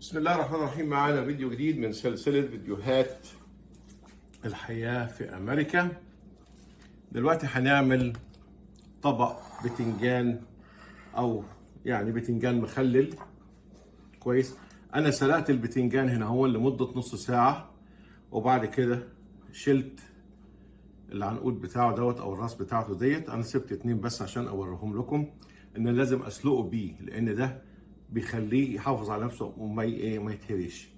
بسم الله الرحمن الرحيم. معانا فيديو جديد من سلسلة فيديوهات الحياة في أمريكا. دلوقتي هنعمل طبق بتنجان أو يعني بتنجان مخلل كويس. أنا سلقت البتنجان هنا هو لمدة نص ساعة، وبعد كده شلت العنقود بتاعه دوت أو الراس بتاعته ديت. أنا سبت 2 بس عشان أوريهم لكم إن لازم أسلقه بيه، لأن ده بيخليه يحافظ على نفسه وما ما يتهريش.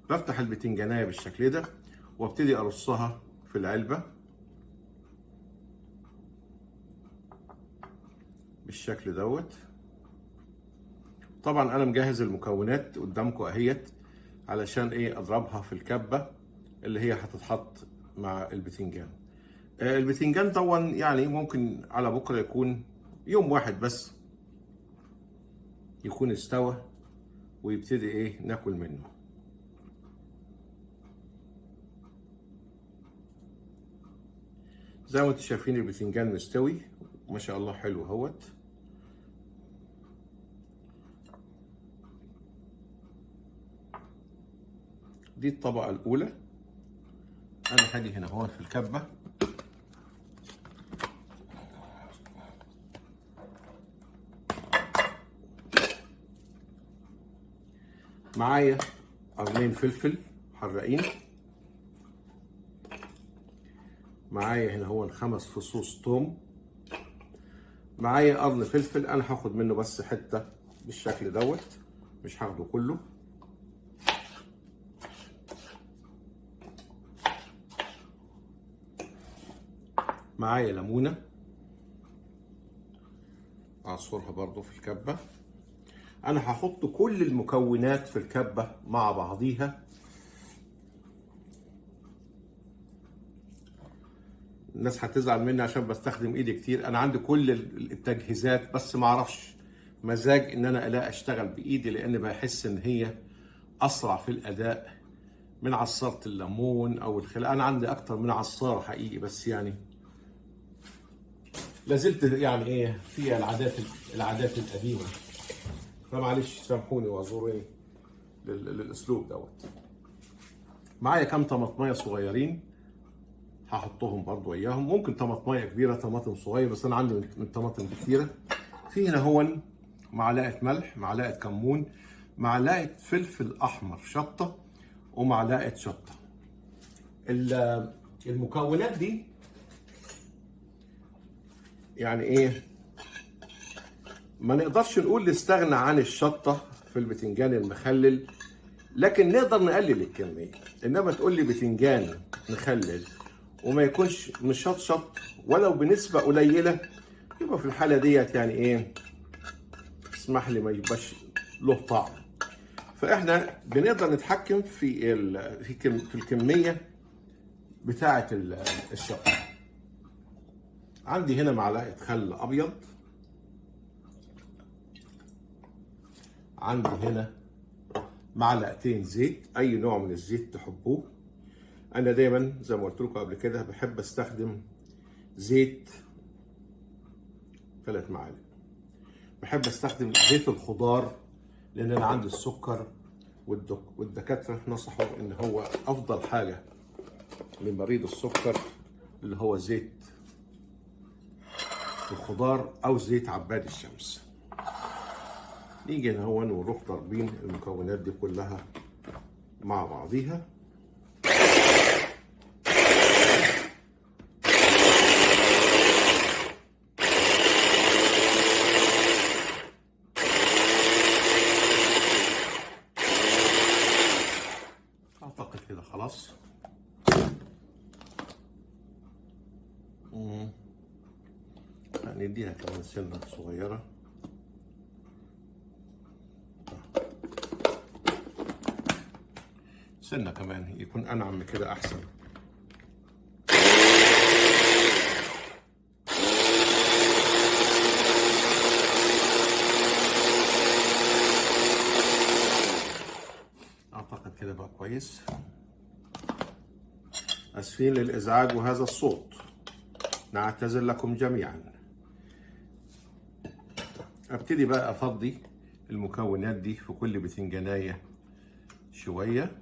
بفتح البتنجانية بالشكل ده وابتدي ارصها في العلبة بالشكل دوت. طبعا انا مجهز المكونات قدامكم اهيت علشان اضربها في الكبة اللي هي هتتحط مع البتنجان. البتنجان طبعا يعني ممكن على بكرة يكون يوم واحد بس يكون استوى ويبتدي ناكل منه. زي ما انتم شايفين البتنجان مستوي ما شاء الله، حلو اهوت. دي الطبقة الأولى. أنا هاجي هنا هون في الكبة معايا قرنين فلفل حراقين، معايا هنا هو 5 فصوص توم، معايا قرن فلفل انا هاخد منه بس حته بالشكل دوت، مش هاخده كله. معايا ليمونه اعصرها برضو في الكبه. انا هحط كل المكونات في الكبه مع بعضيها. الناس هتزعل مني عشان بستخدم ايدي كتير، انا عندي كل التجهيزات بس ما اعرفش مزاج ان انا لا اشتغل بايدي، لان بحس ان هي اسرع في الاداء من عصارة الليمون او الخل. انا عندي اكتر من عصارة حقيقي، بس يعني لازلت يعني في العادات القديمة، فمعلش سامحوني واعذروني للاسلوب دوت. معايا كام طماطمية صغيرين هحطهم برضو وياهم، ممكن طماطمية كبيرة طماطم صغير، بس انا عندي من طماطم كتيرة. في هنا هو معلقة ملح، معلقة كمون، معلقة فلفل احمر شطة، ومعلقة شطة. المكونات دي يعني ما نقدرش نقول نستغنى عن الشطة في البتنجان المخلل، لكن نقدر نقلل الكمية. انما تقول لي بتنجان مخلل وما يكونش مشطشط ولو بنسبة قليلة، يبقى في الحالة ديت يعني اسمح لي ما يبقاش له طعم. فاحنا بنقدر نتحكم في الكمية بتاعة الشطة. عندي هنا معلقة خل ابيض، عندي هنا معلقتين زيت، اي نوع من الزيت تحبوه. انا دايما زي ما قلت لكم قبل كده بحب استخدم زيت 3 معالق. بحب استخدم زيت الخضار لان انا عندي السكر، والدكاتره نصحوا ان هو افضل حاجه لمريض السكر اللي هو زيت الخضار او زيت عباد الشمس. نيجي هنا هون ونروح ضاربين المكونات دي كلها مع بعضيها. اعتقد كده خلاص. نديها كمان سنة صغيرة. سنة كمان يكون أنعم من كده أحسن. أعتقد كده بقى كويس. أسفين للإزعاج وهذا الصوت، نعتذر لكم جميعا. ابتدي بقى افضي المكونات دي في كل بتنجانية شوية.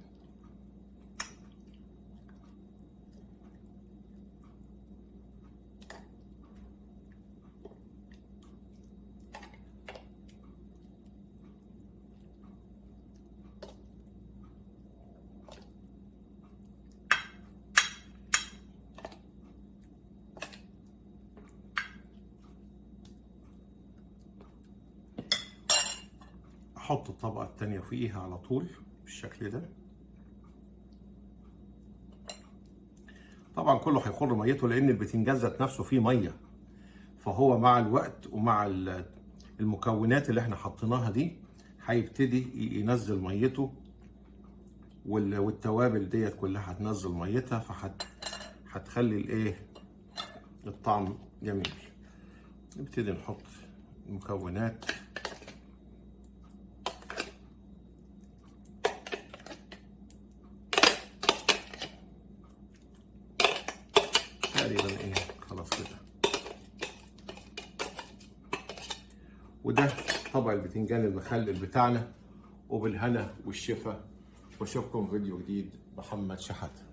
احط الطبقة التانية فوقيها على طول بالشكل ده. طبعا كله هيخر ميته لان البتنجان ذات نفسه فيه ميه، فهو مع الوقت ومع المكونات اللي احنا حطيناها دي هيبتدي ينزل ميته، والتوابل ديت كلها هتنزل ميتها، هتخلي الايه الطعم جميل. نبتدي نحط المكونات. تقريبا ايه خلاص كده. وده طبق البتنجان المخلل بتاعنا، وبالهنا والشفا، واشوفكم فيديو جديد. محمد شحاتة.